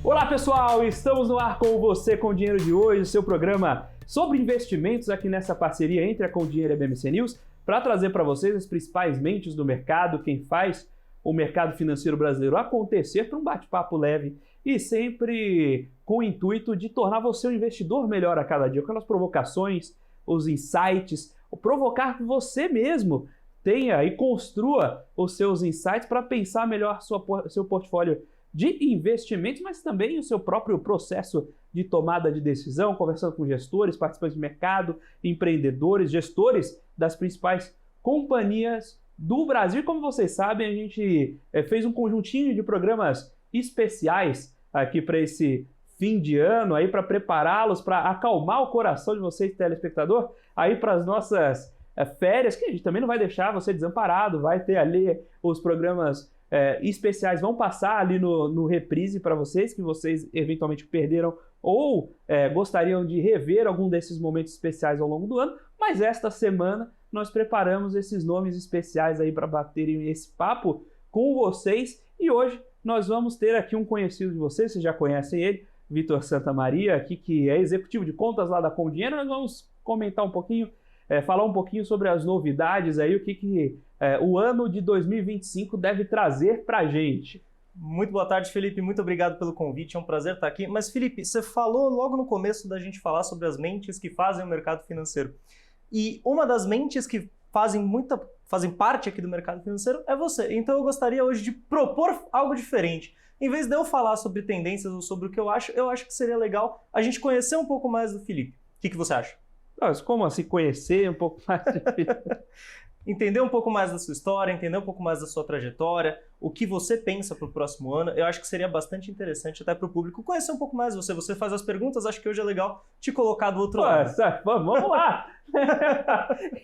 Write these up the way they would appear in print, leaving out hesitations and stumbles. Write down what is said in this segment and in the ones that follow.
Olá pessoal, estamos no ar com você com o Dinheiro de Hoje, o seu programa sobre investimentos aqui nessa parceria entre a Com Dinheiro e a BMC News, para trazer para vocês as principais mentes do mercado, quem faz o mercado financeiro brasileiro acontecer, para um bate-papo leve e sempre com o intuito de tornar você um investidor melhor a cada dia, com as provocações, os insights, provocar que você mesmo tenha e construa os seus insights para pensar melhor seu portfólio de investimentos, mas também o seu próprio processo de tomada de decisão, conversando com gestores, participantes de mercado, empreendedores, gestores das principais companhias do Brasil. E como vocês sabem, a gente fez um conjuntinho de programas especiais aqui para esse fim de ano, aí para prepará-los, para acalmar o coração de vocês, telespectador, aí para as nossas férias, que a gente também não vai deixar você desamparado, vai ter ali os programas especiais, vão passar ali no reprise para vocês, que vocês eventualmente perderam ou gostariam de rever algum desses momentos especiais ao longo do ano, mas esta semana nós preparamos esses nomes especiais aí para baterem esse papo com vocês, e hoje nós vamos ter aqui um conhecido de vocês já conhecem ele, Vitor Santamaria, aqui, que é executivo de contas lá da Com Dinheiro. Nós vamos comentar um pouquinho, falar um pouquinho sobre as novidades aí, o que o ano de 2025 deve trazer para a gente. Muito boa tarde, Felipe. Muito obrigado pelo convite. É um prazer estar aqui. Mas, Felipe, você falou logo no começo da gente falar sobre as mentes que fazem o mercado financeiro. E uma das mentes que fazem parte aqui do mercado financeiro é você. Então eu gostaria hoje de propor algo diferente. Em vez de eu falar sobre tendências ou sobre o que eu acho que seria legal a gente conhecer um pouco mais do Felipe. O que você acha? Mas como assim conhecer um pouco mais do Felipe? Entender um pouco mais da sua história, entender um pouco mais da sua trajetória, o que você pensa para o próximo ano. Eu acho que seria bastante interessante até para o público conhecer um pouco mais você. Você faz as perguntas, acho que hoje é legal te colocar do outro lado. Vamos lá!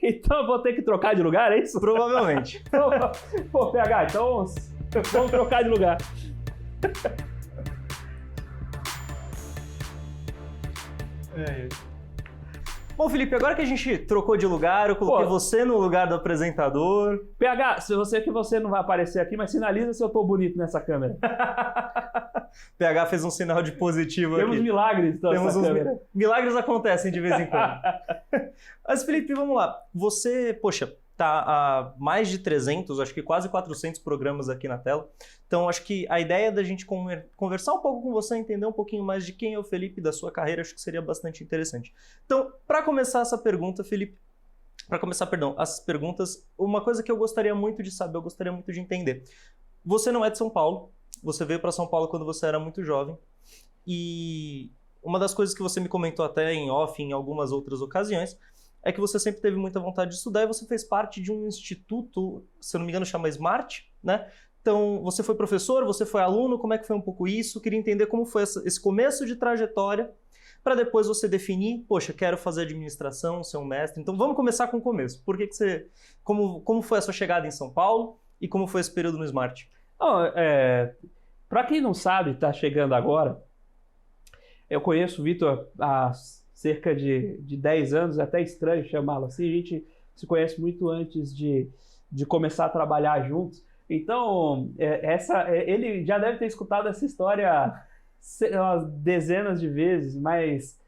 Então eu vou ter que trocar de lugar, é isso? Provavelmente. Pô, PH, então vamos trocar de lugar. Bom, Felipe, agora que a gente trocou de lugar, eu coloquei você no lugar do apresentador. PH, você não vai aparecer aqui, mas sinaliza se eu tô bonito nessa câmera. PH fez um sinal de positivo aqui. Temos milagres nessa câmera. Milagres acontecem de vez em quando. Mas, Felipe, vamos lá. Você, tá há mais de 300, acho que quase 400 programas aqui na tela. Então, acho que a ideia da gente conversar um pouco com você, entender um pouquinho mais de quem é o Felipe, da sua carreira, acho que seria bastante interessante. Então, para começar essa pergunta, Felipe, as perguntas, uma coisa que eu gostaria muito de saber, eu gostaria muito de entender. Você não é de São Paulo, você veio para São Paulo quando você era muito jovem, e uma das coisas que você me comentou até em off, em algumas outras ocasiões, é que você sempre teve muita vontade de estudar e você fez parte de um instituto, se eu não me engano, chama Smart, né? Então, você foi professor, você foi aluno, como é que foi um pouco isso? Queria entender como foi esse começo de trajetória para depois você definir, quero fazer administração, ser um mestre. Então, vamos começar com o começo. Como foi a sua chegada em São Paulo e como foi esse período no Smart? Para quem não sabe, está chegando agora, eu conheço o Vitor há cerca de 10 anos, é até estranho chamá-lo assim, a gente se conhece muito antes de começar a trabalhar juntos. Então, ele já deve ter escutado essa história umas dezenas de vezes, mas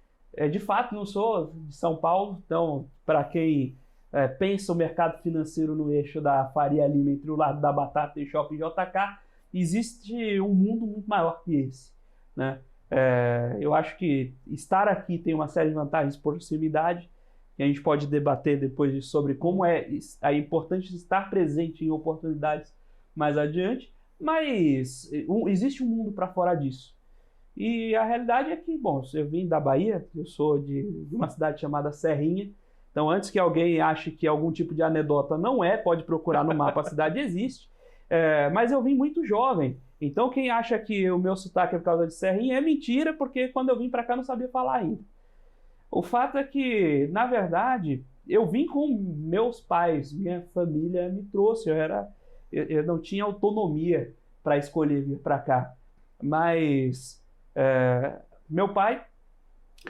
de fato não sou de São Paulo, então para quem pensa o mercado financeiro no eixo da Faria Lima, entre o lado da Batata e o Shopping JK, existe um mundo muito maior que esse, né? Eu acho que estar aqui tem uma série de vantagens por proximidade, que a gente pode debater depois disso sobre como é importante estar presente em oportunidades mais adiante, mas existe um mundo para fora disso. E a realidade é que, eu vim da Bahia, eu sou de uma cidade chamada Serrinha, então antes que alguém ache que algum tipo de anedota não pode procurar no mapa, a cidade existe, mas eu vim muito jovem. Então quem acha que o meu sotaque é por causa de Serrinha é mentira, porque quando eu vim para cá eu não sabia falar ainda. O fato é que, na verdade, eu vim com meus pais, minha família me trouxe, eu não tinha autonomia para escolher vir para cá. Mas meu pai,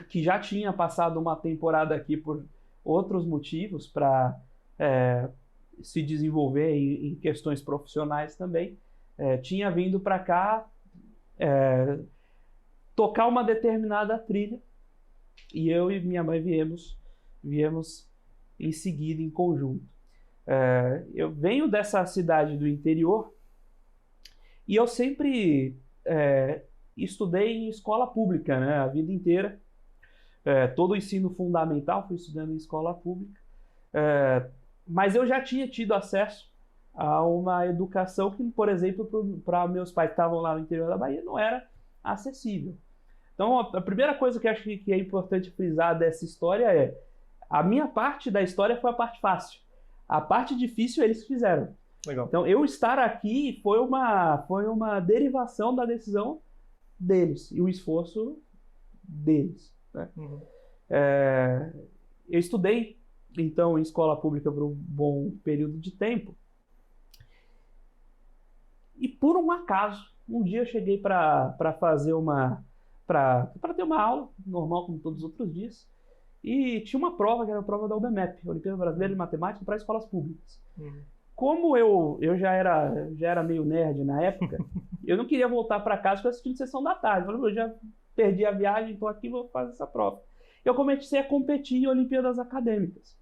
que já tinha passado uma temporada aqui por outros motivos para se desenvolver em questões profissionais também, tinha vindo para cá tocar uma determinada trilha. E eu e minha mãe viemos em seguida, em conjunto. Eu venho dessa cidade do interior e eu sempre estudei em escola pública, né, a vida inteira. Todo o ensino fundamental fui estudando em escola pública. Mas eu já tinha tido acesso a uma educação que, por exemplo, para meus pais que estavam lá no interior da Bahia, não era acessível. Então, a primeira coisa que eu acho que é importante frisar dessa história é: a minha parte da história foi a parte fácil. A parte difícil eles fizeram. Legal. Então, eu estar aqui foi uma derivação da decisão deles e o esforço deles, né? Uhum. Eu estudei, então, em escola pública por um bom período de tempo. E por um acaso, um dia eu cheguei para ter uma aula normal, como todos os outros dias, e tinha uma prova, que era a prova da UBMEP, Olimpíada Brasileira de Matemática, para escolas públicas. Uhum. Como eu já era meio nerd na época, eu não queria voltar para casa porque eu assistindo sessão da tarde. Eu já perdi a viagem, estou aqui, vou fazer essa prova. Eu comecei a competir em Olimpíadas Acadêmicas.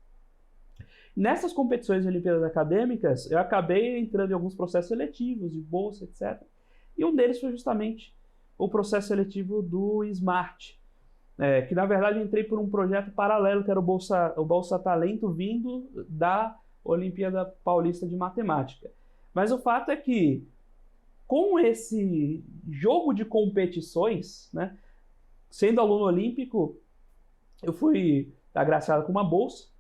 Nessas competições de Olimpíadas Acadêmicas, eu acabei entrando em alguns processos seletivos, de bolsa, etc. E um deles foi justamente o processo seletivo do SMART, que na verdade eu entrei por um projeto paralelo, que era o Bolsa Talento, vindo da Olimpíada Paulista de Matemática. Mas o fato é que, com esse jogo de competições, né, sendo aluno olímpico, eu fui agraciado com uma bolsa,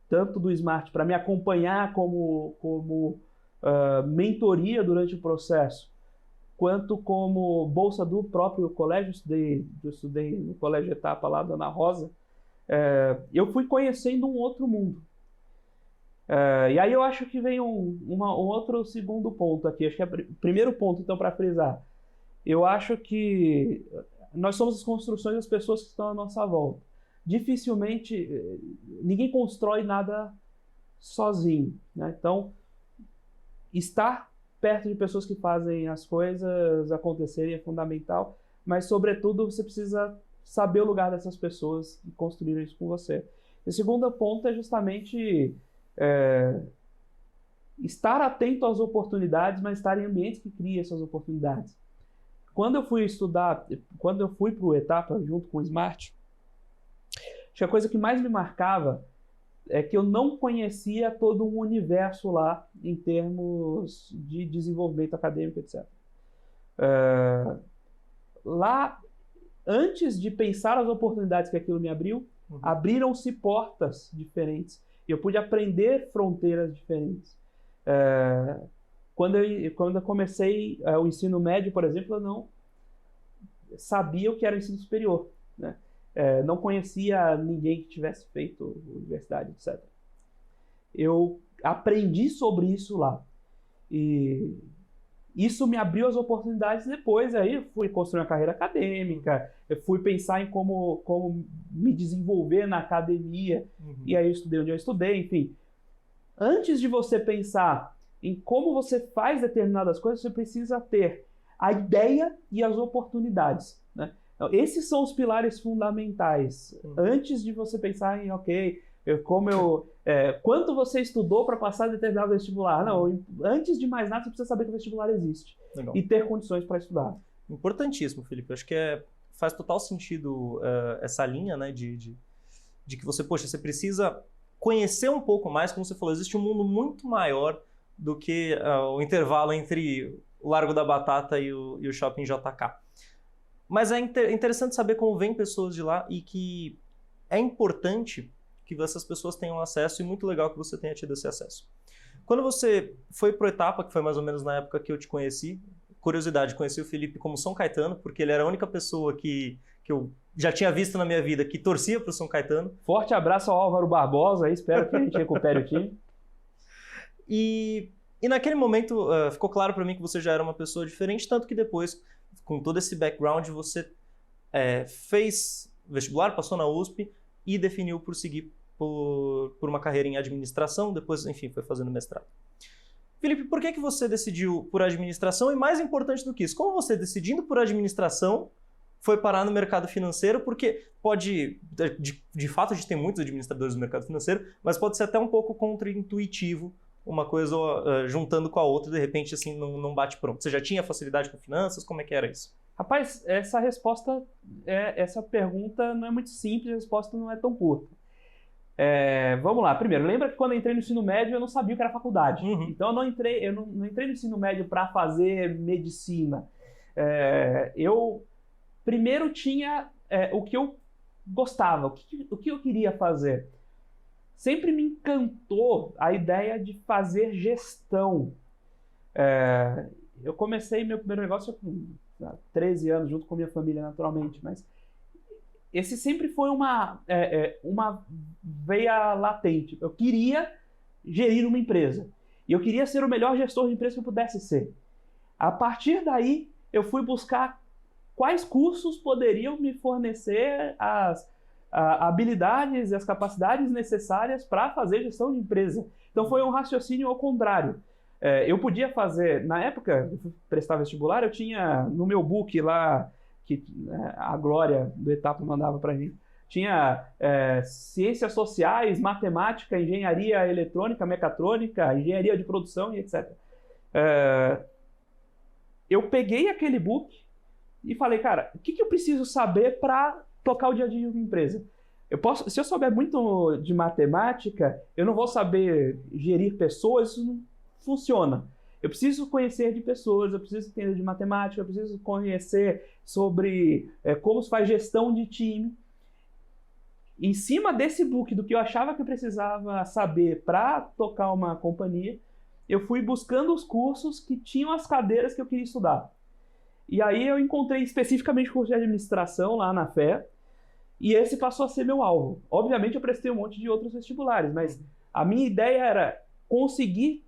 tanto do SMART para me acompanhar como mentoria durante o processo, quanto como bolsa do próprio colégio. Eu estudei no Colégio Etapa lá da Ana Rosa. Eu fui conhecendo um outro mundo. E aí eu acho que vem um outro segundo ponto aqui. Acho que é o primeiro ponto, então, para frisar. Eu acho que nós somos as construções das pessoas que estão à nossa volta. Dificilmente, ninguém constrói nada sozinho, né? Então, estar perto de pessoas que fazem as coisas acontecerem é fundamental, mas, sobretudo, você precisa saber o lugar dessas pessoas e construir isso com você. E o segundo ponto é justamente estar atento às oportunidades, mas estar em ambientes que criem essas oportunidades. Quando eu fui para o Etapa, junto com o SMART, acho que a coisa que mais me marcava é que eu não conhecia todo um universo lá em termos de desenvolvimento acadêmico, etc. Lá, antes de pensar as oportunidades que aquilo me abriu, abriram-se portas diferentes e eu pude aprender fronteiras diferentes. Quando eu comecei o ensino médio, por exemplo, eu não sabia o que era o ensino superior, né? Não conhecia ninguém que tivesse feito universidade, etc. Eu aprendi sobre isso lá. E isso me abriu as oportunidades depois. Aí eu fui construir uma carreira acadêmica, eu fui pensar em como me desenvolver na academia. E aí eu estudei onde eu estudei, enfim. Antes de você pensar em como você faz determinadas coisas, você precisa ter a ideia e as oportunidades, né? Então, esses são os pilares fundamentais. Antes de você pensar em, quanto você estudou para passar determinado vestibular. Não, antes de mais nada, você precisa saber que o vestibular existe. Legal. E ter condições para estudar. Importantíssimo, Felipe. Eu acho que faz total sentido essa linha, né, de que você precisa conhecer um pouco mais, como você falou, existe um mundo muito maior do que o intervalo entre o Largo da Batata e o Shopping JK. Mas é interessante saber como vêm pessoas de lá e que é importante que essas pessoas tenham acesso e muito legal que você tenha tido esse acesso. Quando você foi para o Etapa, que foi mais ou menos na época que eu te conheci, curiosidade, conheci o Felipe como São Caetano, porque ele era a única pessoa que eu já tinha visto na minha vida que torcia para o São Caetano. Forte abraço ao Álvaro Barbosa, espero que a gente recupere o time. E naquele momento ficou claro para mim que você já era uma pessoa diferente, tanto que depois, com todo esse background, você fez vestibular, passou na USP e definiu por seguir por uma carreira em administração, depois, enfim, foi fazendo mestrado. Felipe, por que você decidiu por administração? E mais importante do que isso, como você decidindo por administração foi parar no mercado financeiro? Porque pode, de fato, a gente tem muitos administradores do mercado financeiro, mas pode ser até um pouco contraintuitivo uma coisa juntando com a outra, de repente, assim, não bate pronto. Você já tinha facilidade com finanças? Como é que era isso? Rapaz, essa pergunta não é muito simples, a resposta não é tão curta. Vamos lá. Primeiro, lembra que quando eu entrei no ensino médio eu não sabia o que era faculdade. Uhum. Então eu não entrei no ensino médio para fazer medicina. Eu primeiro tinha o que eu gostava, o que eu queria fazer. Sempre me encantou a ideia de fazer gestão. Eu comecei meu primeiro negócio com 13 anos, junto com minha família, naturalmente, mas esse sempre foi uma veia latente. Eu queria gerir uma empresa. E eu queria ser o melhor gestor de empresa que eu pudesse ser. A partir daí, eu fui buscar quais cursos poderiam me fornecer as habilidades e as capacidades necessárias para fazer gestão de empresa. Então, foi um raciocínio ao contrário. Eu podia fazer, na época, eu fui prestar vestibular, eu tinha no meu book lá, que a Glória do Etapa mandava para mim, tinha ciências sociais, matemática, engenharia eletrônica, mecatrônica, engenharia de produção e etc. Eu peguei aquele book e falei, cara, o que eu preciso saber para tocar o dia a dia de uma empresa? Se eu souber muito de matemática, eu não vou saber gerir pessoas, isso não funciona. Eu preciso conhecer de pessoas, eu preciso entender de matemática, eu preciso conhecer sobre como se faz gestão de time. Em cima desse book, do que eu achava que eu precisava saber para tocar uma companhia, eu fui buscando os cursos que tinham as cadeiras que eu queria estudar. E aí eu encontrei especificamente o curso de administração lá na FE, e esse passou a ser meu alvo. Obviamente eu prestei um monte de outros vestibulares, mas a minha ideia era conseguir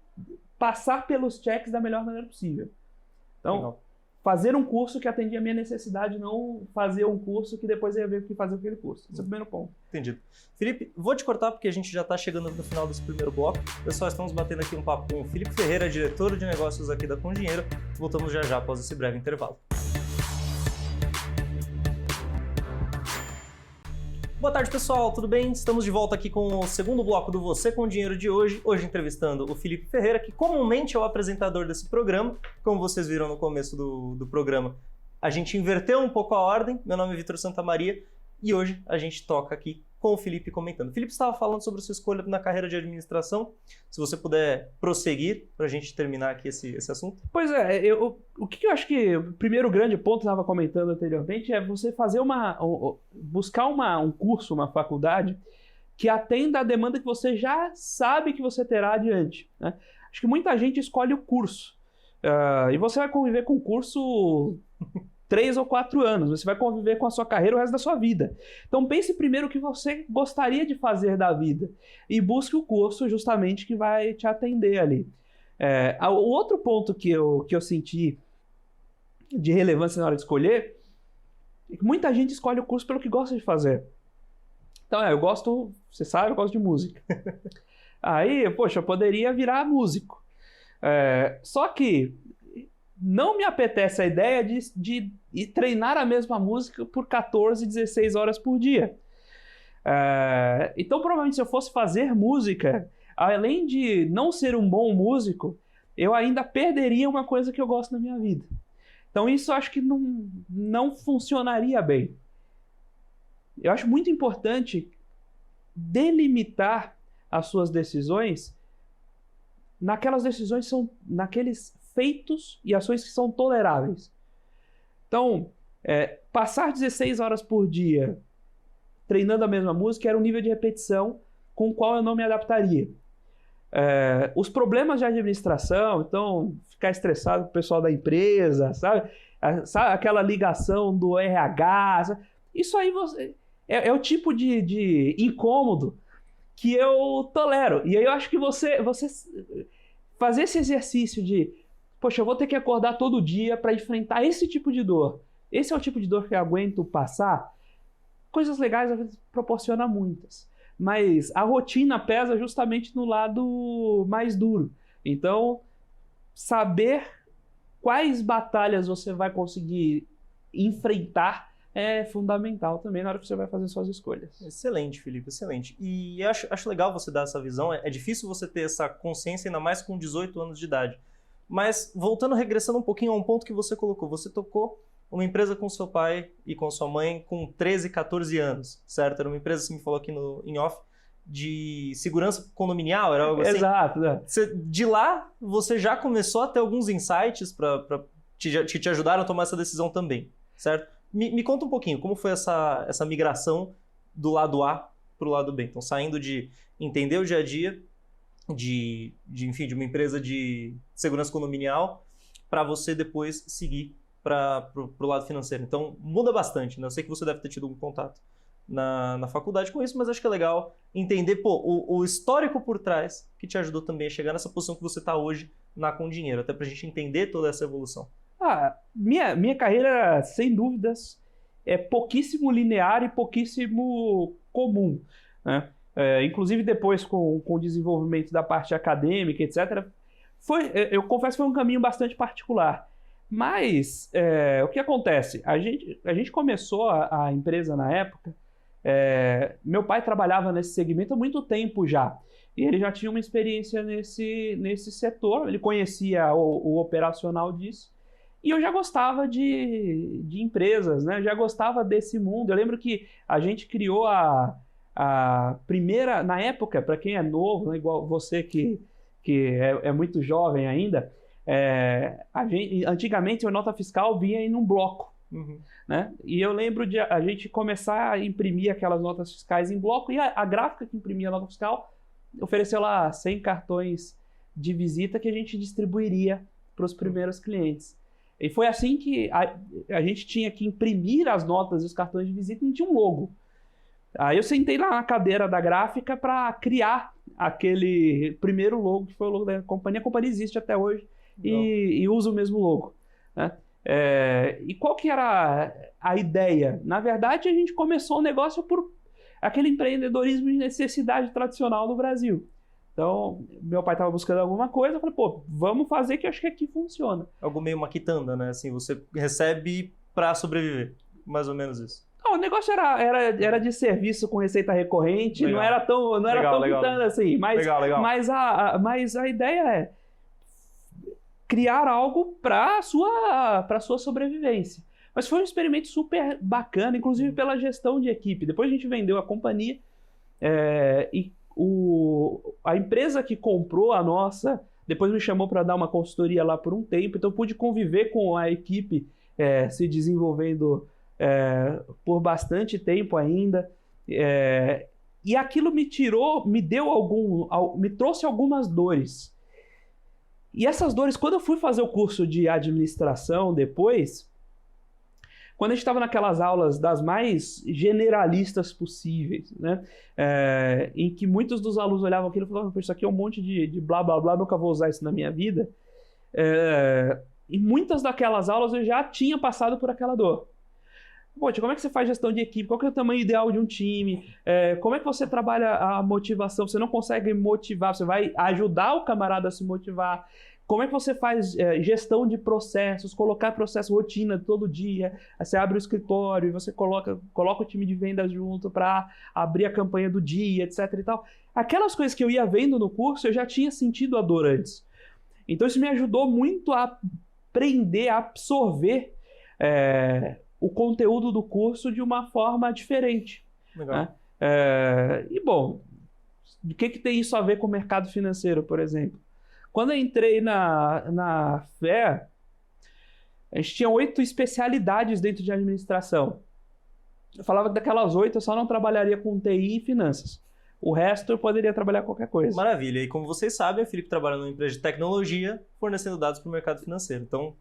passar pelos checks da melhor maneira possível. Então, legal. Fazer um curso que atendia a minha necessidade, não fazer um curso que depois eu ia ver o que fazer com aquele curso. Esse é o primeiro ponto. Entendido. Felipe, vou te cortar porque a gente já está chegando no final desse primeiro bloco. Pessoal, estamos batendo aqui um papo com o Felipe Ferreira, diretor de negócios aqui da Com Dinheiro. Voltamos já após esse breve intervalo. Boa tarde, pessoal, tudo bem? Estamos de volta aqui com o segundo bloco do Você com Dinheiro de hoje. Hoje entrevistando o Felipe Ferreira, que comumente é o apresentador desse programa. Como vocês viram no começo do programa, a gente inverteu um pouco a ordem. Meu nome é Vitor Santamaria e hoje a gente toca aqui com o Felipe comentando. O Felipe estava falando sobre a sua escolha na carreira de administração. Se você puder prosseguir para a gente terminar aqui esse assunto. Pois o que eu acho que o primeiro grande ponto, estava comentando anteriormente, é você fazer buscar um curso, uma faculdade que atenda a demanda que você já sabe que você terá adiante, né? Acho que muita gente escolhe o curso e você vai conviver com o curso 3 ou 4 anos, você vai conviver com a sua carreira o resto da sua vida. Então pense primeiro o que você gostaria de fazer da vida e busque o curso justamente que vai te atender ali. O outro ponto que eu senti de relevância na hora de escolher é que muita gente escolhe o curso pelo que gosta de fazer. Então, você sabe, eu gosto de música. Aí, poxa, eu poderia virar músico. Só que não me apetece a ideia de treinar a mesma música por 14, 16 horas por dia. Então, provavelmente, se eu fosse fazer música, além de não ser um bom músico, eu ainda perderia uma coisa que eu gosto na minha vida. Então, isso eu acho que não funcionaria bem. Eu acho muito importante delimitar as suas decisões naqueles feitos e ações que são toleráveis. Então, passar 16 horas por dia treinando a mesma música era um nível de repetição com o qual eu não me adaptaria. Os problemas de administração, então, ficar estressado com o pessoal da empresa, sabe aquela ligação do RH, isso aí é o tipo de incômodo que eu tolero. E aí eu acho que você fazer esse exercício de poxa, eu vou ter que acordar todo dia para enfrentar esse tipo de dor. Esse é o tipo de dor que eu aguento passar. Coisas legais, às vezes, proporciona muitas. Mas a rotina pesa justamente no lado mais duro. Então, saber quais batalhas você vai conseguir enfrentar é fundamental também na hora que você vai fazer suas escolhas. Excelente, Felipe, excelente. E acho legal você dar essa visão. É difícil você ter essa consciência, ainda mais com 18 anos de idade. Mas, voltando, regressando um pouquinho a um ponto que você colocou. Você tocou uma empresa com seu pai e com sua mãe com 13, 14 anos, certo? Era uma empresa, você me falou aqui em off, de segurança condominial, era algo assim? Exato, né? De lá, você já começou a ter alguns insights que te ajudaram a tomar essa decisão também, certo? Me conta um pouquinho, como foi essa migração do lado A para o lado B? Então, saindo de entender o dia a dia, enfim, de uma empresa de segurança condominial, para você depois seguir para o lado financeiro. Então, muda bastante, né? Eu sei que você deve ter tido um contato na faculdade com isso, mas acho que é legal entender o histórico por trás que te ajudou também a chegar nessa posição que você está hoje na Com Dinheiro, até para a gente entender toda essa evolução. Minha carreira, sem dúvidas, é pouquíssimo linear e pouquíssimo comum, né? Inclusive depois com o desenvolvimento da parte acadêmica, etc., eu confesso que foi um caminho bastante particular. Mas o que acontece? A gente começou a empresa na época, meu pai trabalhava nesse segmento há muito tempo já, e ele já tinha uma experiência nesse setor, ele conhecia o operacional disso, e eu já gostava de empresas, né? Eu já gostava desse mundo. Eu lembro que a gente criou a primeira, na época, para quem é novo, né, igual você que é muito jovem ainda, antigamente a nota fiscal vinha em um bloco. Uhum. Né? E eu lembro de a gente começar a imprimir aquelas notas fiscais em bloco, e a gráfica que imprimia a nota fiscal ofereceu lá 100 cartões de visita que a gente distribuiria para os primeiros clientes. E foi assim que a gente tinha que imprimir as notas e os cartões de visita e não tinha um logo. Aí eu sentei lá na cadeira da gráfica para criar aquele primeiro logo, que foi o logo da companhia. A companhia existe até hoje e usa o mesmo logo, né? E qual que era a ideia? Na verdade, a gente começou o negócio por aquele empreendedorismo de necessidade tradicional no Brasil. Então, meu pai estava buscando alguma coisa, eu falei, vamos fazer que eu acho que aqui funciona. Algo meio uma quitanda, né? Assim, você recebe para sobreviver, mais ou menos isso. Não, o negócio era de serviço com receita recorrente, legal. não era tão quitanda assim, mas, legal. mas a ideia é criar algo para a sua sobrevivência. Mas foi um experimento super bacana, inclusive pela gestão de equipe. Depois a gente vendeu a companhia e a empresa que comprou a nossa, depois me chamou para dar uma consultoria lá por um tempo, então eu pude conviver com a equipe se desenvolvendo por bastante tempo ainda. E aquilo me trouxe algumas dores. E essas dores, quando eu fui fazer o curso de administração depois, quando a gente estava naquelas aulas das mais generalistas possíveis, né? Em que muitos dos alunos olhavam aquilo e falavam, isso aqui é um monte de blá blá blá, nunca vou usar isso na minha vida. E muitas daquelas aulas eu já tinha passado por aquela dor. Poxa, como é que você faz gestão de equipe? Qual que é o tamanho ideal de um time? Como é que você trabalha a motivação? Você não consegue motivar, você vai ajudar o camarada a se motivar. Como é que você faz gestão de processos, colocar processo, rotina todo dia? Você abre o escritório e você coloca o time de vendas junto para abrir a campanha do dia, etc. e tal. Aquelas coisas que eu ia vendo no curso, eu já tinha sentido a dor antes. Então isso me ajudou muito a aprender, a absorver o conteúdo do curso de uma forma diferente. Legal. Né? E bom, o que tem isso a ver com o mercado financeiro, por exemplo? Quando eu entrei na FE, a gente tinha 8 especialidades dentro de administração. Eu falava que daquelas 8 eu só não trabalharia com TI e finanças. O resto eu poderia trabalhar qualquer coisa. Maravilha. E como vocês sabem, a Felipe trabalha numa empresa de tecnologia, fornecendo dados para o mercado financeiro. Então,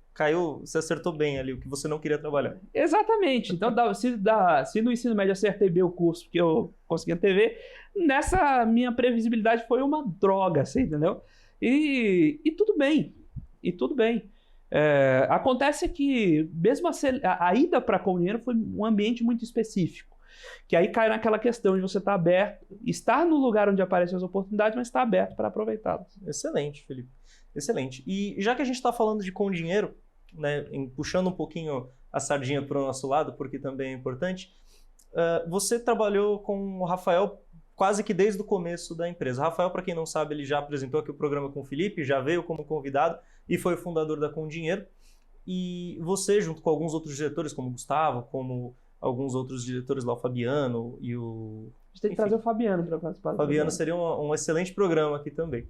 você acertou bem ali o que você não queria trabalhar. Exatamente. Então, se no ensino médio acertei bem o curso que eu consegui na TV, nessa minha previsibilidade foi uma droga, assim, entendeu? E tudo bem. Acontece que mesmo a ida para a Com Dinheiro foi um ambiente muito específico. Que aí cai naquela questão de você estar aberto, estar no lugar onde aparecem as oportunidades, mas estar aberto para aproveitá-las. Excelente, Felipe. Excelente. E já que a gente está falando de com dinheiro, né, puxando um pouquinho a sardinha para o nosso lado, porque também é importante, você trabalhou com o Rafael quase que desde o começo da empresa. Rafael, para quem não sabe, ele já apresentou aqui o programa com o Felipe, já veio como convidado e foi o fundador da Com Dinheiro. E você, junto com alguns outros diretores, como o Gustavo, como alguns outros diretores lá, o Fabiano e o... A gente tem que trazer o Fabiano para participar. O Fabiano seria um excelente programa aqui também.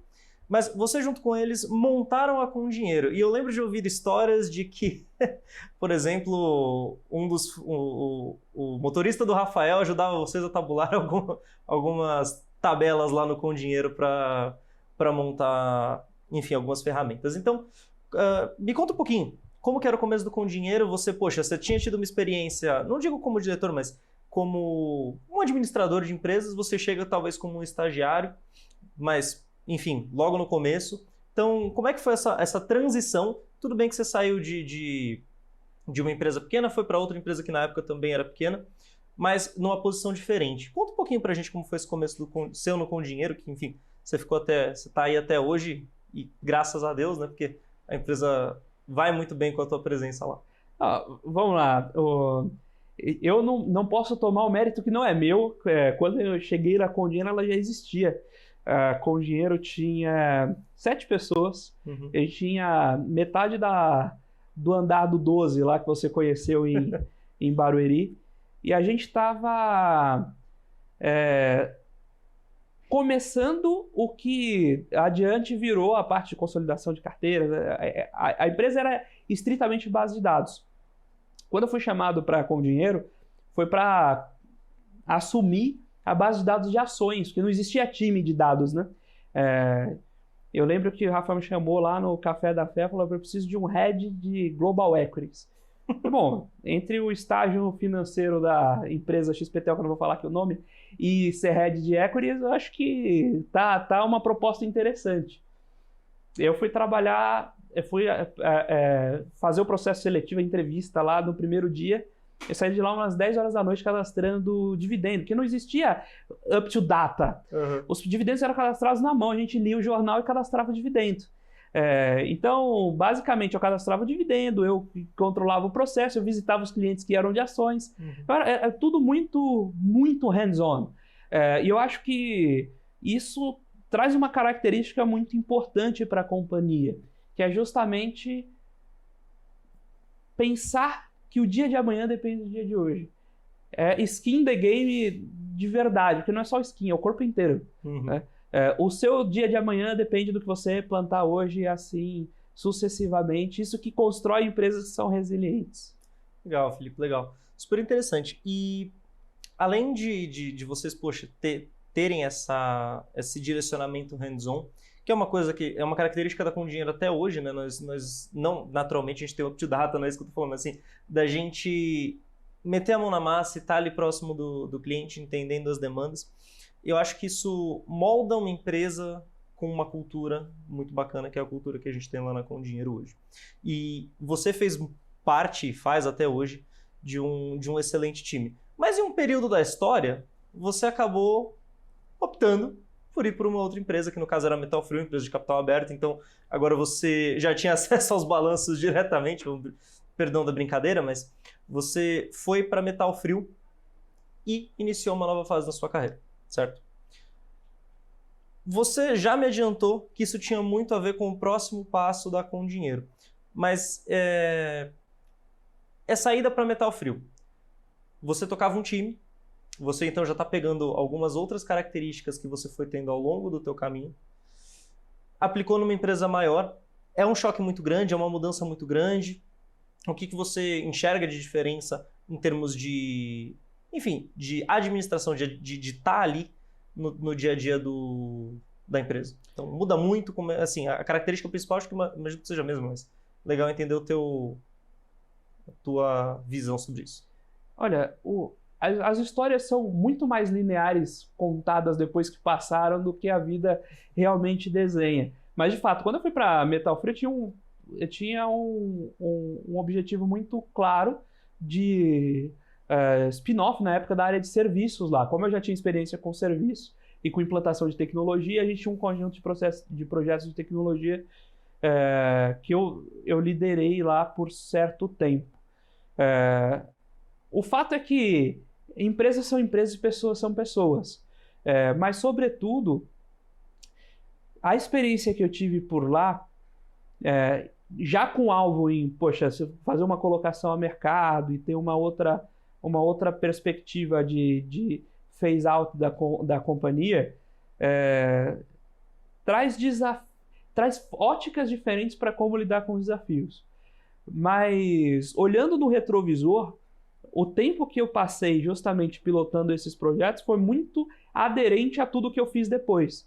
Mas você, junto com eles, montaram a Com Dinheiro. E eu lembro de ouvir histórias de que, por exemplo, o motorista do Rafael ajudava vocês a tabular algumas tabelas lá no Com Dinheiro para montar, enfim, algumas ferramentas. Então, me conta um pouquinho. Como que era o começo do Com Dinheiro? Você tinha tido uma experiência, não digo como diretor, mas como um administrador de empresas. Você chega talvez como um estagiário, mas... enfim, logo no começo. Então, como é que foi essa transição? Tudo bem que você saiu de uma empresa pequena, foi para outra empresa que na época também era pequena, mas numa posição diferente. Conta um pouquinho pra gente como foi esse começo seu no Com Dinheiro, que, enfim, você está aí até hoje, e graças a Deus, né? Porque a empresa vai muito bem com a tua presença lá. Vamos lá. Eu não posso tomar o mérito que não é meu. Quando eu cheguei na Com Dinheiro, ela já existia. Com Dinheiro tinha 7 pessoas. Uhum. Ele tinha metade do andar do 12 lá que você conheceu em Barueri. E a gente estava começando o que adiante virou a parte de consolidação de carteiras. A empresa era estritamente base de dados. Quando eu fui chamado para Com Dinheiro, foi para assumir a base de dados de ações, porque não existia time de dados, né? Eu lembro que o Rafa me chamou lá no Café da Fé e falou: eu preciso de um head de Global Equities. Bom, entre o estágio financeiro da empresa XPTO, que eu não vou falar aqui o nome, e ser head de Equities, eu acho que tá uma proposta interessante. Eu fui trabalhar, fazer o processo seletivo, a entrevista lá no primeiro dia. Eu saí de lá umas 10 horas da noite cadastrando dividendo, porque não existia up to data. Uhum. Os dividendos eram cadastrados na mão, a gente lia o jornal e cadastrava o dividendo. Então, basicamente, eu cadastrava o dividendo, eu controlava o processo, eu visitava os clientes que eram de ações. Uhum. Era tudo muito, muito hands-on. E eu acho que isso traz uma característica muito importante para a companhia, que é justamente pensar que o dia de amanhã depende do dia de hoje. Skin the game de verdade, porque não é só skin, é o corpo inteiro. Uhum. Né? O seu dia de amanhã depende do que você plantar hoje e assim sucessivamente. Isso que constrói empresas que são resilientes. Legal, Felipe, legal. Super interessante. E além de vocês, terem esse direcionamento hands-on, que é uma coisa que é uma característica da Com Dinheiro até hoje, né? Nós não, naturalmente, a gente tem o up to data, não é isso que eu tô falando, assim, da gente meter a mão na massa e estar ali próximo do cliente, entendendo as demandas. Eu acho que isso molda uma empresa com uma cultura muito bacana, que é a cultura que a gente tem lá na Com Dinheiro hoje. E você fez até hoje, de um excelente time. Mas em um período da história, você acabou optando por ir para uma outra empresa, que no caso era a Metal Frio, empresa de capital aberto. Então, agora você já tinha acesso aos balanços diretamente, perdão da brincadeira, mas você foi para Metal Frio e iniciou uma nova fase na sua carreira, certo? Você já me adiantou que isso tinha muito a ver com o próximo passo da Com Dinheiro, mas essa ida para Metal Frio, você tocava um time. Você então já está pegando algumas outras características que você foi tendo ao longo do teu caminho, aplicou numa empresa maior. É um choque muito grande, é uma mudança muito grande. O que você enxerga de diferença em termos de, enfim, de administração, de estar ali no dia a dia da empresa? Então muda muito, assim, a característica principal acho que imagino que seja a mesma, mas legal entender a tua visão sobre isso. Olha, as histórias são muito mais lineares contadas depois que passaram do que a vida realmente desenha. Mas, de fato, quando eu fui para Metal Frio, eu tinha um objetivo muito claro de spin-off na época da área de serviços lá. Como eu já tinha experiência com serviço e com implantação de tecnologia, a gente tinha um conjunto de projetos de tecnologia que eu liderei lá por certo tempo. O fato é que empresas são empresas e pessoas são pessoas. Mas, sobretudo, a experiência que eu tive por lá, já com alvo em, poxa, fazer uma colocação a mercado e ter uma outra perspectiva de phase-out da companhia, traz óticas diferentes para como lidar com os desafios. Mas, olhando no retrovisor, o tempo que eu passei justamente pilotando esses projetos foi muito aderente a tudo que eu fiz depois.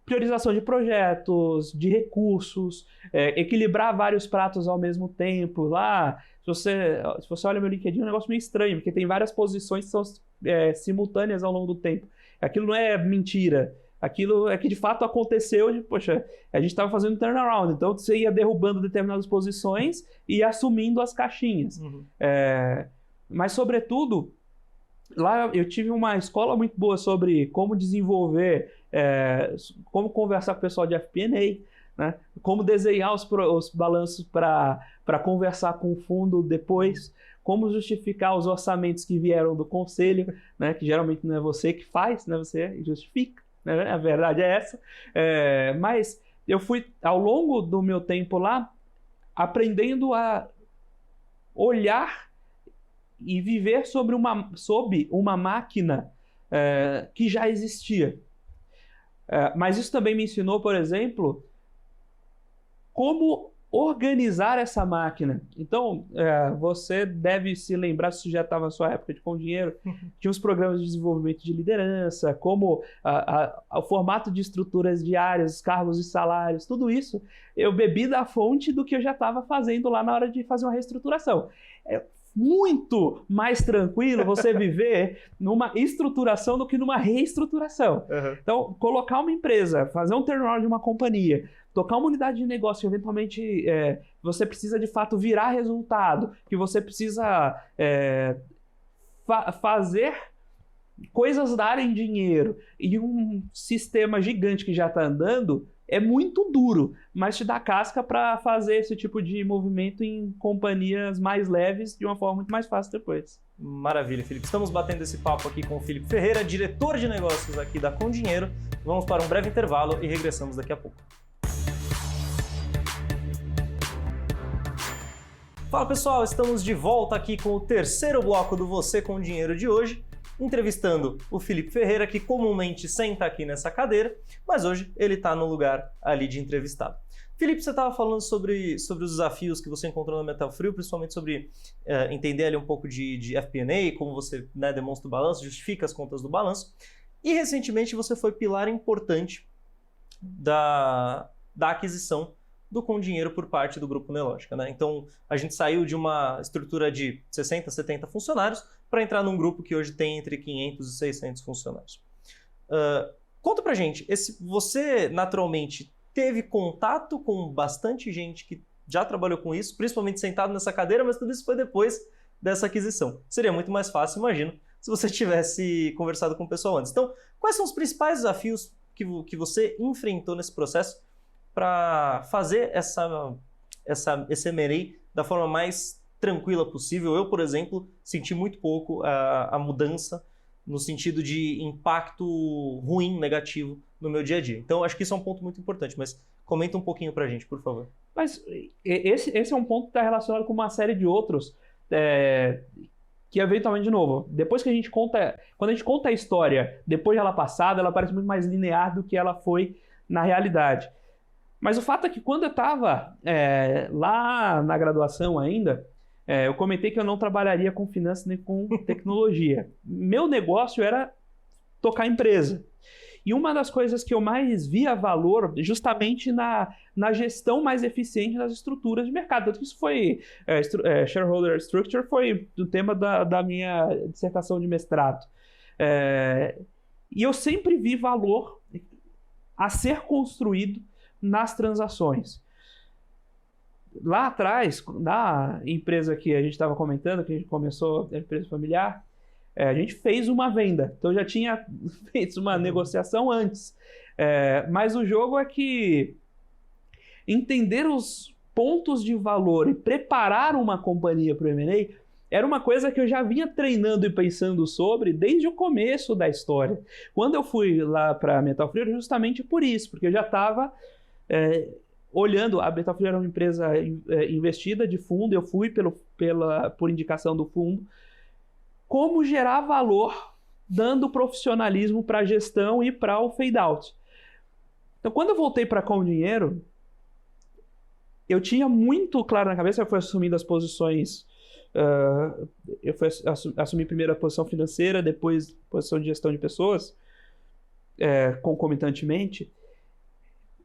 Priorização de projetos, de recursos, equilibrar vários pratos ao mesmo tempo. Lá, se você olha meu LinkedIn, é um negócio meio estranho, porque tem várias posições que são simultâneas ao longo do tempo. Aquilo não é mentira. Aquilo é que de fato aconteceu, poxa, a gente estava fazendo turnaround, então você ia derrubando determinadas posições e assumindo as caixinhas. Uhum. Mas, sobretudo, lá eu tive uma escola muito boa sobre como desenvolver, como conversar com o pessoal de FP&A, né? Como desenhar os balanços para conversar com o fundo depois, como justificar os orçamentos que vieram do conselho, né? Que geralmente não é você que faz, né? Você justifica. A verdade é essa. Mas eu fui, ao longo do meu tempo lá, aprendendo a olhar e viver sob uma máquina que já existia. Mas isso também me ensinou, por exemplo, como organizar essa máquina. Então, você deve se lembrar, se já estava na sua época de Com Dinheiro, tinha os programas de desenvolvimento de liderança, como o formato de estruturas diárias, cargos e salários, tudo isso eu bebi da fonte do que eu já estava fazendo lá na hora de fazer uma reestruturação. É muito mais tranquilo você viver numa estruturação do que numa reestruturação. Uhum. Então, colocar uma empresa, fazer um turnaround de uma companhia, tocar uma unidade de negócio que eventualmente você precisa de fato virar resultado, que você precisa fazer coisas darem dinheiro e um sistema gigante que já está andando, é muito duro, mas te dá casca para fazer esse tipo de movimento em companhias mais leves de uma forma muito mais fácil depois. Maravilha, Felipe. Estamos batendo esse papo aqui com o Felipe Ferreira, diretor de negócios aqui da Com Dinheiro. Vamos para um breve intervalo e regressamos daqui a pouco. Fala pessoal, estamos de volta aqui com o terceiro bloco do Você com Dinheiro de hoje, entrevistando o Felipe Ferreira, que comumente senta aqui nessa cadeira, mas hoje ele está no lugar ali de entrevistado. Felipe, você estava falando sobre os desafios que você encontrou na Metalfrio, principalmente sobre entender ali um pouco de FP&A, como você demonstra o balanço, justifica as contas do balanço, e recentemente você foi pilar importante da aquisição do Com Dinheiro por parte do Grupo Nelogica, né? Então, a gente saiu de uma estrutura de 60, 70 funcionários para entrar num grupo que hoje tem entre 500 e 600 funcionários. Conta pra gente, você naturalmente teve contato com bastante gente que já trabalhou com isso, principalmente sentado nessa cadeira, mas tudo isso foi depois dessa aquisição. Seria muito mais fácil, imagino, se você tivesse conversado com o pessoal antes. Então, quais são os principais desafios que você enfrentou nesse processo para fazer esse M&A da forma mais tranquila possível? Eu, por exemplo, senti muito pouco a mudança no sentido de impacto ruim, negativo no meu dia a dia. Então, acho que isso é um ponto muito importante, mas comenta um pouquinho para a gente, por favor. Mas esse é um ponto que está relacionado com uma série de outros, que eventualmente, de novo, depois que quando a gente conta a história depois dela passada, ela parece muito mais linear do que ela foi na realidade. Mas o fato é que quando eu estava lá na graduação ainda, eu comentei que eu não trabalharia com finanças nem com tecnologia. Meu negócio era tocar empresa. E uma das coisas que eu mais via valor justamente na gestão mais eficiente das estruturas de mercado. Tanto que isso foi, shareholder structure foi o tema da minha dissertação de mestrado. E eu sempre vi valor a ser construído nas transações. lá atrás, na empresa que a gente estava comentando, que a gente começou, a empresa familiar, a gente fez uma venda. Então, já tinha feito uma negociação antes. Mas o jogo é que entender os pontos de valor e preparar uma companhia para o M&A era uma coisa que eu já vinha treinando e pensando sobre desde o começo da história. Quando eu fui lá para a Metal Frio, justamente por isso, porque eu já estava olhando. A Metal Frio era uma empresa investida de fundo, eu fui por indicação do fundo, como gerar valor dando profissionalismo para a gestão e para o fade-out. Então, quando eu voltei para Com Dinheiro, eu tinha muito claro na cabeça, eu fui assumindo as posições, eu fui assumir primeiro a posição financeira, depois posição de gestão de pessoas, concomitantemente.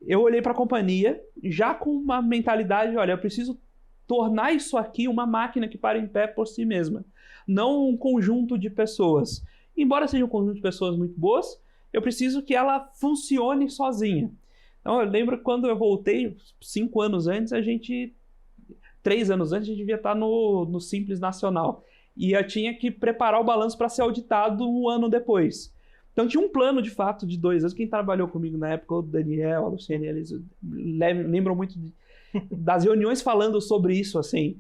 Eu olhei para a companhia já com uma mentalidade, olha, eu preciso tornar isso aqui uma máquina que para em pé por si mesma, não um conjunto de pessoas. Embora seja um conjunto de pessoas muito boas, eu preciso que ela funcione sozinha. Então, eu lembro que quando eu voltei, 5 anos antes, 3 anos antes, a gente devia estar no Simples Nacional. E eu tinha que preparar o balanço para ser auditado 1 ano depois. Então, tinha um plano, de fato, de 2 anos. Quem trabalhou comigo na época, o Daniel, a Luciane, eles lembram muito das reuniões falando sobre isso, assim.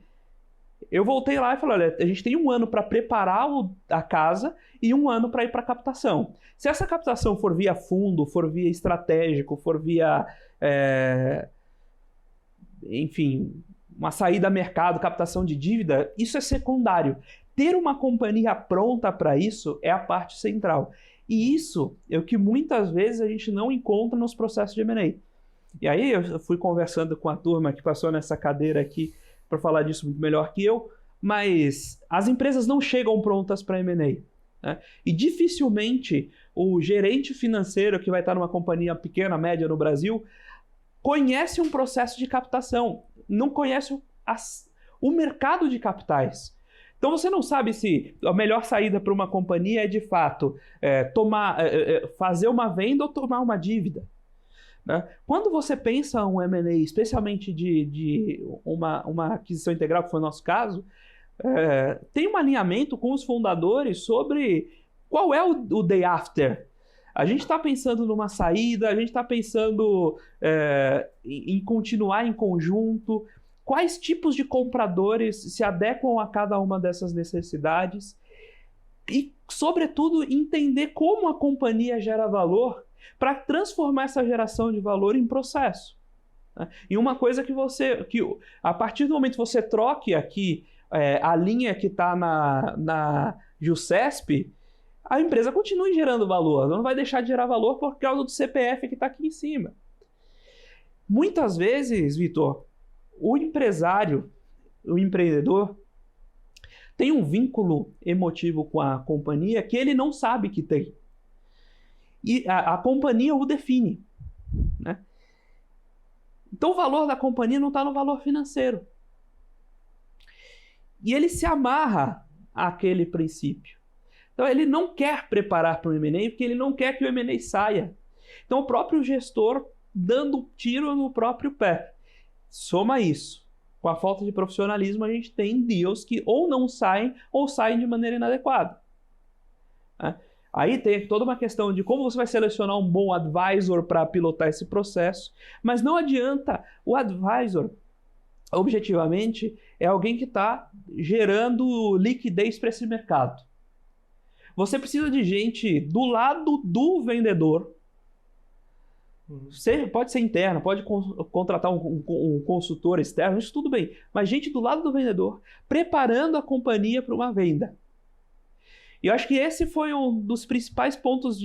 Eu voltei lá e falei, olha, a gente tem 1 ano para preparar a casa e 1 ano para ir para a captação. Se essa captação for via fundo, for via estratégico, for via, enfim, uma saída a mercado, captação de dívida, isso é secundário. Ter uma companhia pronta para isso é a parte central. E isso é o que muitas vezes a gente não encontra nos processos de M&A. E aí eu fui conversando com a turma que passou nessa cadeira aqui para falar disso muito melhor que eu, mas as empresas não chegam prontas para M&A, né? E dificilmente o gerente financeiro que vai estar numa companhia pequena, média no Brasil, conhece um processo de captação, não conhece o mercado de capitais. Então você não sabe se a melhor saída para uma companhia é de fato fazer uma venda ou tomar uma dívida. Né? Quando você pensa um M&A, especialmente de uma aquisição integral, que foi o nosso caso, tem um alinhamento com os fundadores sobre qual é o day after. A gente está pensando numa saída, a gente está pensando em continuar em conjunto, quais tipos de compradores se adequam a cada uma dessas necessidades e, sobretudo, entender como a companhia gera valor para transformar essa geração de valor em processo. Né? E uma coisa que a partir do momento que você troque aqui a linha que está na Jusesp, a empresa continue gerando valor, não vai deixar de gerar valor por causa do CPF que está aqui em cima. Muitas vezes, Vitor, o empresário, o empreendedor, tem um vínculo emotivo com a companhia que ele não sabe que tem. E a companhia o define. Né? Então o valor da companhia não está no valor financeiro. E ele se amarra àquele princípio. Então ele não quer preparar para o M&A porque ele não quer que o M&A saia. Então o próprio gestor dando tiro no próprio pé. Soma isso. Com a falta de profissionalismo, a gente tem deals que ou não saem ou saem de maneira inadequada. Né? Aí tem toda uma questão de como você vai selecionar um bom advisor para pilotar esse processo, mas não adianta. O advisor, objetivamente, é alguém que está gerando liquidez para esse mercado. Você precisa de gente do lado do vendedor. Pode ser interno, pode contratar um consultor externo, isso tudo bem. Mas gente do lado do vendedor, preparando a companhia para uma venda. E eu acho que esse foi um dos principais pontos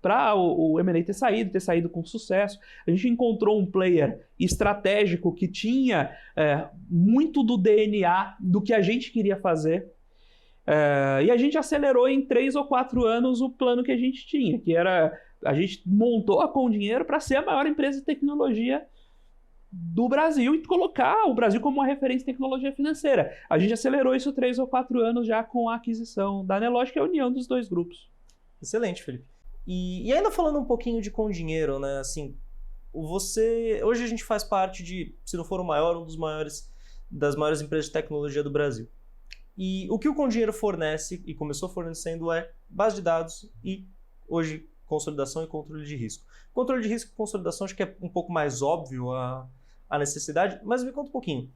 para o M&A ter saído com sucesso. A gente encontrou um player estratégico que tinha muito do DNA do que a gente queria fazer. E a gente acelerou em 3 ou 4 anos o plano que a gente tinha, que era... A gente montou a Com Dinheiro para ser a maior empresa de tecnologia do Brasil e colocar o Brasil como uma referência em tecnologia financeira. A gente acelerou isso 3 ou 4 anos já com a aquisição da Nelogic, que é a união dos 2 grupos. Excelente, Felipe. E ainda falando um pouquinho de Com Dinheiro, né? Assim, hoje a gente faz parte de, se não for o maior, das maiores empresas de tecnologia do Brasil. E o que o Com Dinheiro fornece, e começou fornecendo, é base de dados e, hoje, consolidação e controle de risco. Controle de risco e consolidação acho que é um pouco mais óbvio a necessidade, mas me conta um pouquinho.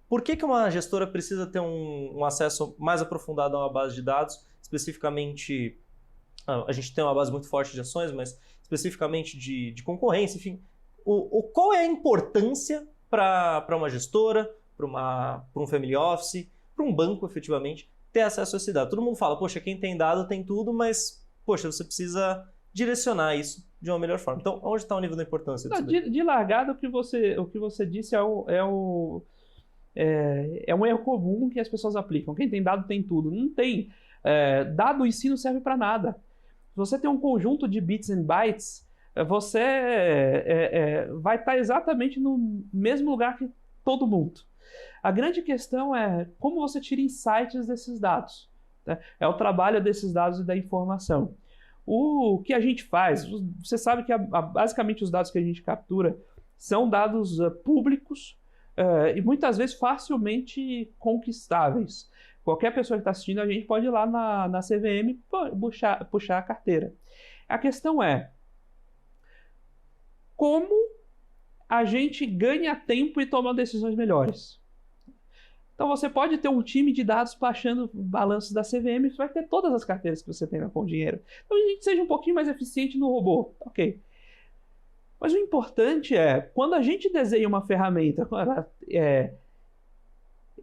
Por que uma gestora precisa ter um acesso mais aprofundado a uma base de dados, especificamente, a gente tem uma base muito forte de ações, mas especificamente de concorrência, enfim. Qual é a importância para uma gestora, para um family office, para um banco, efetivamente, ter acesso a esse dado? Todo mundo fala, poxa, quem tem dado tem tudo, mas, poxa, você precisa direcionar isso de uma melhor forma. Então, onde está o nível da importância disso? De largada, o que você disse é um erro comum que as pessoas aplicam. Quem tem dado tem tudo. Não tem. Dado em si não serve para nada. Se você tem um conjunto de bits and bytes, você vai estar exatamente no mesmo lugar que todo mundo. A grande questão é como você tira insights desses dados. Né? É o trabalho desses dados e da informação. O que a gente faz, você sabe que basicamente os dados que a gente captura são dados públicos e muitas vezes facilmente conquistáveis. Qualquer pessoa que está assistindo, a gente pode ir lá na CVM puxar a carteira. A questão é como a gente ganha tempo e toma decisões melhores. Então você pode ter um time de dados baixando balanços da CVM, você vai ter todas as carteiras que você tem na Com Dinheiro. Então a gente seja um pouquinho mais eficiente no robô, ok. Mas o importante é, quando a gente desenha uma ferramenta,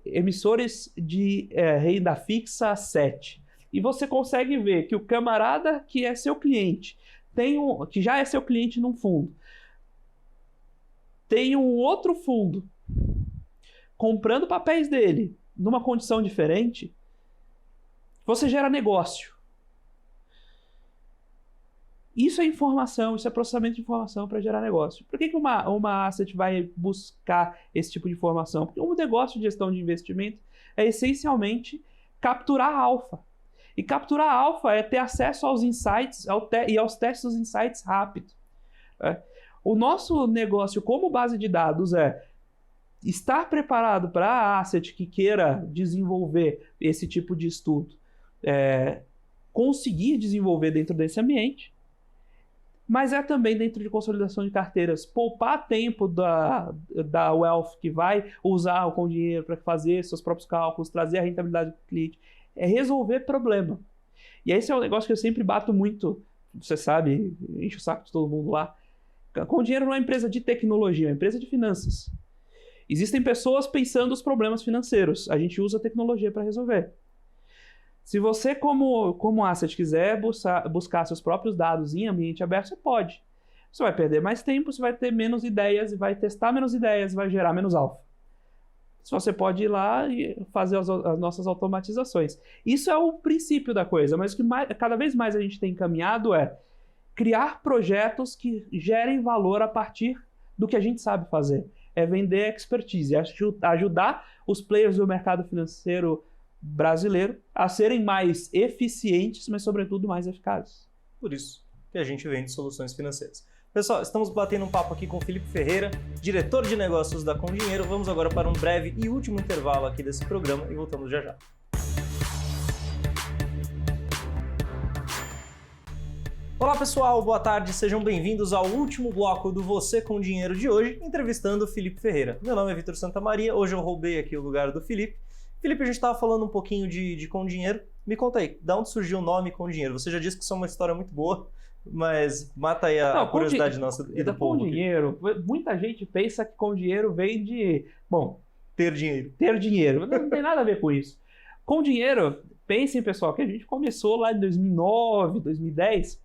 emissores de renda fixa 7, e você consegue ver que o camarada que é seu cliente, que já é seu cliente num fundo, tem um outro fundo comprando papéis dele numa condição diferente, você gera negócio. Isso é informação, isso é processamento de informação para gerar negócio. Por que uma asset vai buscar esse tipo de informação? Porque um negócio de gestão de investimento é essencialmente capturar alfa. E capturar alfa é ter acesso aos insights e aos testes dos insights rápido. O nosso negócio como base de dados é estar preparado para a asset que queira desenvolver esse tipo de estudo, conseguir desenvolver dentro desse ambiente, mas é também dentro de consolidação de carteiras, poupar tempo da Wealth que vai usar o Com Dinheiro para fazer seus próprios cálculos, trazer a rentabilidade do cliente, é resolver problema. E esse é um negócio que eu sempre bato muito, você sabe, enche o saco de todo mundo lá. Com Dinheiro não é uma empresa de tecnologia, é uma empresa de finanças. Existem pessoas pensando os problemas financeiros. A gente usa a tecnologia para resolver. Se você, como asset, quiser buscar seus próprios dados em ambiente aberto, você pode. Você vai perder mais tempo, você vai ter menos ideias, vai testar menos ideias, vai gerar menos alfa. Você pode ir lá e fazer as nossas automatizações. Isso é o princípio da coisa, mas o que cada vez mais a gente tem encaminhado é criar projetos que gerem valor a partir do que a gente sabe fazer. É vender expertise, ajudar os players do mercado financeiro brasileiro a serem mais eficientes, mas sobretudo mais eficazes. Por isso que a gente vende soluções financeiras. Pessoal, estamos batendo um papo aqui com o Felipe Ferreira, diretor de negócios da Com Dinheiro. Vamos agora para um breve e último intervalo aqui desse programa e voltamos já já. Olá pessoal, boa tarde, sejam bem-vindos ao último bloco do Você com Dinheiro de hoje, entrevistando o Felipe Ferreira. Meu nome é Vitor Santamaria, hoje eu roubei aqui o lugar do Felipe. Felipe, a gente estava falando um pouquinho de Com Dinheiro. Me conta aí, de onde surgiu o nome Com Dinheiro? Você já disse que isso é uma história muito boa, mas mata aí a curiosidade nossa e do povo. Com Dinheiro, muita gente pensa que Com Dinheiro vem de, ter dinheiro. Ter dinheiro, não tem nada a ver com isso. Com Dinheiro, pensem pessoal, que a gente começou lá em 2009, 2010,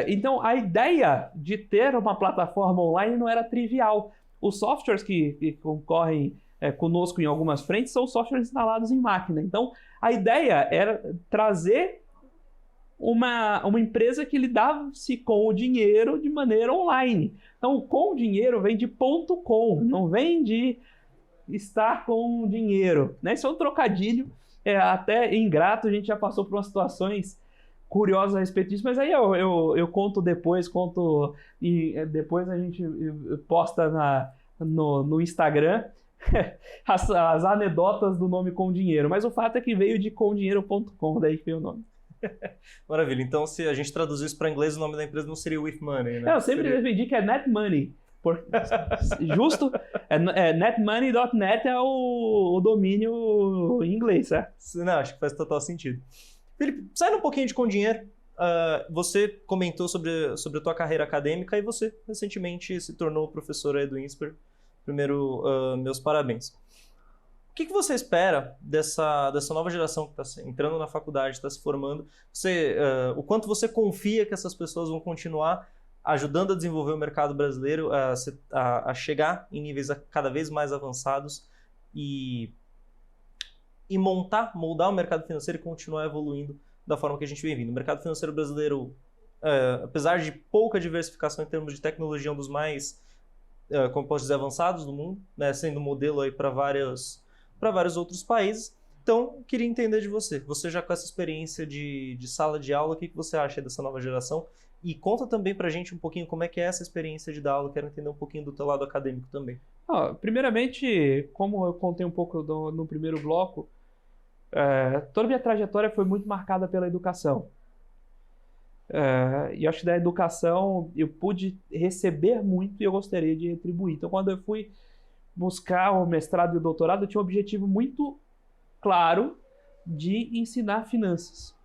então a ideia de ter uma plataforma online não era trivial. Os softwares que concorrem conosco em algumas frentes são softwares instalados em máquina. Então a ideia era trazer uma empresa que lidava-se com o dinheiro de maneira online. Então com o dinheiro vem de .com, não vem de estar com dinheiro, né? Isso é um trocadilho até ingrato. A gente já passou por umas situações curiosos a respeito disso, mas aí eu conto depois, e depois a gente posta no Instagram as anedotas do nome Com Dinheiro. Mas o fato é que veio de comdinheiro.com, daí que veio o nome. Maravilha. Então, se a gente traduzir isso para inglês, o nome da empresa não seria With Money, né? Eu sempre defendi que é Net Money. Justo? Netmoney.net é o domínio em inglês, certo? Não, acho que faz total sentido. Felipe, saindo um pouquinho de Com Dinheiro, você comentou sobre a tua carreira acadêmica e você recentemente se tornou professora do INSPER. Primeiro, meus parabéns. O que você espera dessa nova geração que está entrando na faculdade, está se formando? O quanto você confia que essas pessoas vão continuar ajudando a desenvolver o mercado brasileiro, a chegar em níveis cada vez mais avançados e moldar o mercado financeiro e continuar evoluindo da forma que a gente vem vindo. O mercado financeiro brasileiro, apesar de pouca diversificação em termos de tecnologia, é um dos mais, como posso dizer, avançados do mundo, né? Sendo modelo aí para vários outros países. Então, queria entender de você. Você já com essa experiência de sala de aula, o que você acha dessa nova geração? E conta também pra gente um pouquinho como é que é essa experiência de dar aula. Quero entender um pouquinho do teu lado acadêmico também. Primeiramente, como eu contei um pouco no primeiro bloco, toda minha trajetória foi muito marcada pela educação. E acho que da educação eu pude receber muito e eu gostaria de retribuir. Então, quando eu fui buscar o mestrado e o doutorado, eu tinha um objetivo muito claro de ensinar finanças.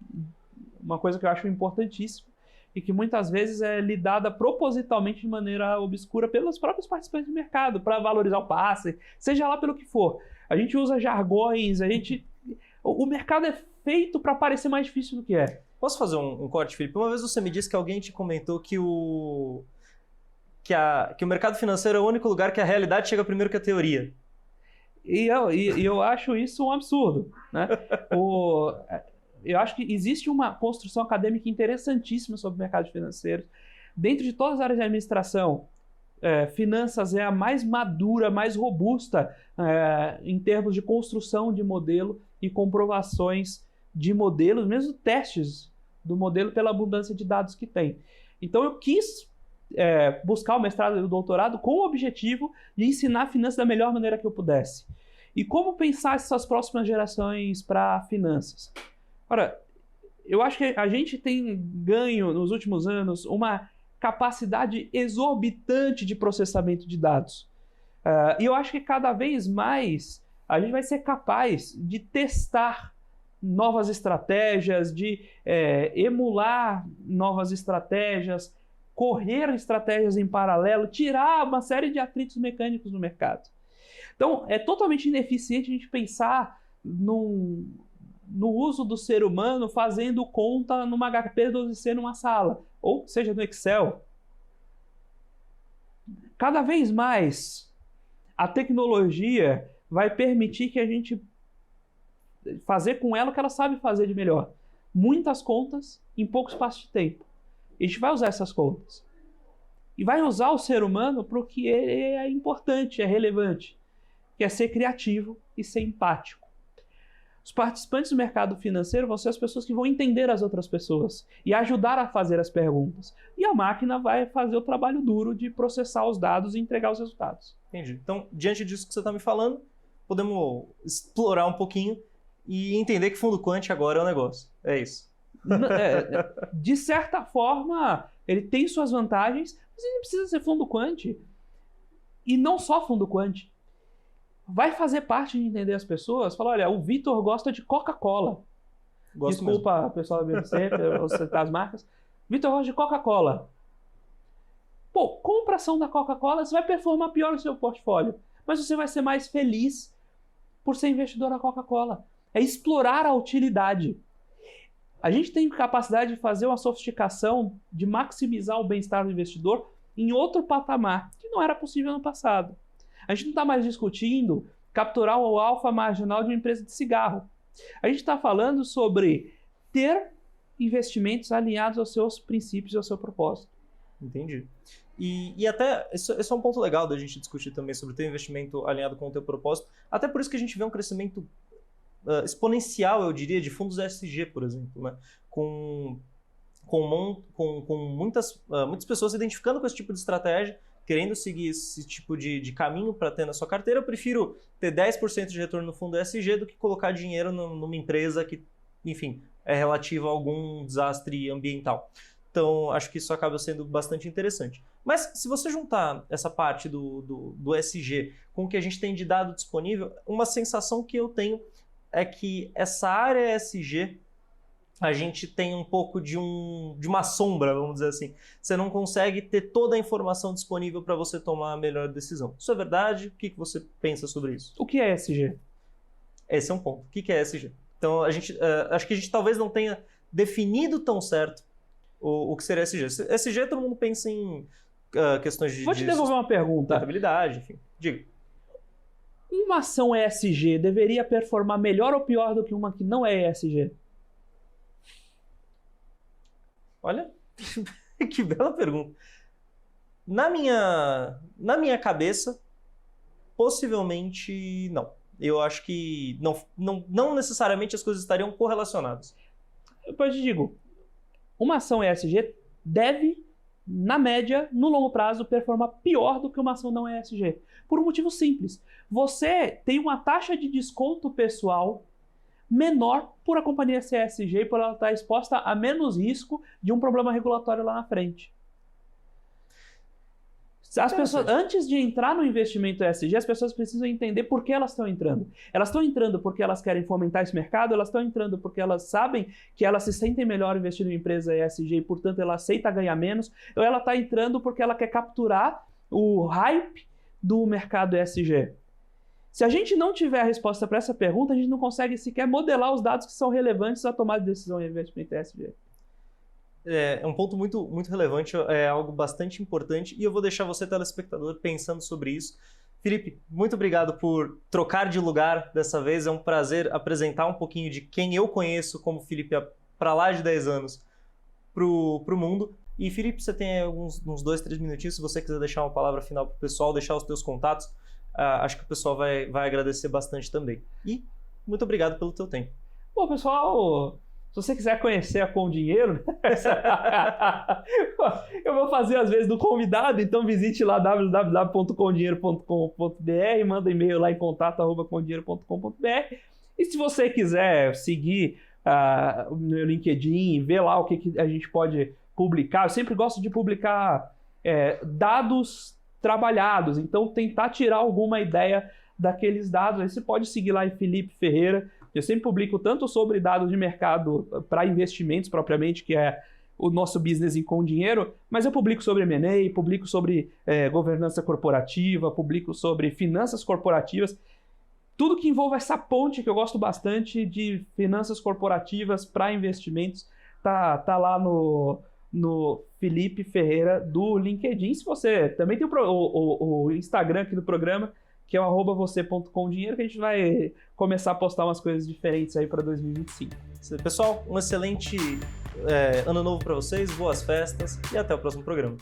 Uma coisa que eu acho importantíssima e que muitas vezes é lidada propositalmente de maneira obscura pelos próprios participantes do mercado, para valorizar o passe, seja lá pelo que for. A gente usa jargões, o mercado é feito para parecer mais difícil do que é. Posso fazer um corte, Felipe? Uma vez você me disse que alguém te comentou que o mercado financeiro é o único lugar que a realidade chega primeiro que a teoria. E eu acho isso um absurdo, né? Eu acho que existe uma construção acadêmica interessantíssima sobre o mercado financeiro. Dentro de todas as áreas de administração, finanças é a mais madura, mais robusta em termos de construção de modelo e comprovações de modelos, mesmo testes do modelo pela abundância de dados que tem. Então eu quis buscar o mestrado e o doutorado com o objetivo de ensinar finanças da melhor maneira que eu pudesse. E como pensar essas próximas gerações para finanças? Ora, eu acho que a gente tem ganho nos últimos anos uma capacidade exorbitante de processamento de dados. E eu acho que cada vez mais a gente vai ser capaz de testar novas estratégias, de emular novas estratégias, correr estratégias em paralelo, tirar uma série de atritos mecânicos no mercado. Então, é totalmente ineficiente a gente pensar no uso do ser humano fazendo conta numa HP 12C numa sala, ou seja, no Excel. Cada vez mais a tecnologia vai permitir que a gente fazer com ela o que ela sabe fazer de melhor. Muitas contas em pouco espaço de tempo. A gente vai usar essas contas. E vai usar o ser humano para o que é importante, é relevante, que é ser criativo e ser empático. Os participantes do mercado financeiro vão ser as pessoas que vão entender as outras pessoas e ajudar a fazer as perguntas. E a máquina vai fazer o trabalho duro de processar os dados e entregar os resultados. Entendi. Então, diante disso que você está me falando, podemos explorar um pouquinho e entender que fundo quant agora é o negócio. É isso. De certa forma, ele tem suas vantagens, mas ele precisa ser fundo quant. E não só fundo quant. Vai fazer parte de entender as pessoas. Fala, olha, o Vitor gosta de Coca-Cola. Desculpa, pessoal da BBC, eu citar as marcas. Vitor gosta de Coca-Cola. Pô, compra ação da Coca-Cola, você vai performar pior no seu portfólio. Mas você vai ser mais feliz por ser investidor na Coca-Cola. É explorar a utilidade. A gente tem capacidade de fazer uma sofisticação, de maximizar o bem-estar do investidor em outro patamar, que não era possível no passado. A gente não está mais discutindo capturar o alfa marginal de uma empresa de cigarro. A gente está falando sobre ter investimentos alinhados aos seus princípios e ao seu propósito. Entendi. E até, esse é um ponto legal da gente discutir também sobre ter investimento alinhado com o teu propósito. Até por isso que a gente vê um crescimento exponencial, eu diria, de fundos ESG, por exemplo, né? Com com muitas pessoas se identificando com esse tipo de estratégia, querendo seguir esse tipo de caminho para ter na sua carteira. Eu prefiro ter 10% de retorno no fundo ESG do que colocar dinheiro numa empresa que, enfim, é relativa a algum desastre ambiental. Então, acho que isso acaba sendo bastante interessante. Mas, se você juntar essa parte do ESG com o que a gente tem de dado disponível, uma sensação que eu tenho é que essa área ESG, a gente tem um pouco de uma sombra, vamos dizer assim. Você não consegue ter toda a informação disponível para você tomar a melhor decisão. Isso é verdade? O que você pensa sobre isso? O que é ESG? Esse é um ponto. O que é ESG? Então, acho que a gente talvez não tenha definido tão certo o que seria ESG. ESG, todo mundo pensa em questões de... Vou te devolver uma pergunta. Sustentabilidade, enfim. Diga. Uma ação ESG deveria performar melhor ou pior do que uma que não é ESG? Olha, que bela pergunta. Na minha cabeça, possivelmente não. Eu acho que não necessariamente as coisas estariam correlacionadas. Eu te digo, uma ação ESG deve, na média, no longo prazo, performar pior do que uma ação não ESG. Por um motivo simples. Você tem uma taxa de desconto pessoal menor por a companhia ser ESG e por ela estar exposta a menos risco de um problema regulatório lá na frente. As pessoas, antes de entrar no investimento ESG, as pessoas precisam entender por que elas estão entrando. Elas estão entrando porque elas querem fomentar esse mercado, elas estão entrando porque elas sabem que elas se sentem melhor investindo em empresa ESG e, portanto, ela aceita ganhar menos, ou ela está entrando porque ela quer capturar o hype do mercado ESG. Se a gente não tiver a resposta para essa pergunta, a gente não consegue sequer modelar os dados que são relevantes à tomada de decisão em investimento ESG. É um ponto muito, muito relevante, é algo bastante importante e eu vou deixar você, telespectador, pensando sobre isso. Felipe, muito obrigado por trocar de lugar dessa vez. É um prazer apresentar um pouquinho de quem eu conheço como Felipe há para lá de 10 anos para o mundo. E Felipe, você tem uns 2, 3 minutinhos, se você quiser deixar uma palavra final para o pessoal, deixar os teus contatos, acho que o pessoal vai agradecer bastante também. E muito obrigado pelo teu tempo. Bom, pessoal, se você quiser conhecer a Com Dinheiro, eu vou fazer às vezes do convidado, então visite lá www.comdinheiro.com.br, manda e-mail lá em contato@comdinheiro.com.br. E se você quiser seguir o meu LinkedIn, ver lá o que a gente pode publicar, eu sempre gosto de publicar dados trabalhados, então tentar tirar alguma ideia daqueles dados. Aí você pode seguir lá em Felipe Ferreira. Eu sempre publico tanto sobre dados de mercado para investimentos propriamente, que é o nosso business em Com Dinheiro, mas eu publico sobre M&A, publico sobre governança corporativa, publico sobre finanças corporativas, tudo que envolve essa ponte que eu gosto bastante de finanças corporativas para investimentos, tá lá no Felipe Ferreira do LinkedIn. Se você também tem o Instagram aqui do programa, que é o @você.comdinheiro, que a gente vai começar a postar umas coisas diferentes aí para 2025. Pessoal, um excelente ano novo para vocês, boas festas e até o próximo programa.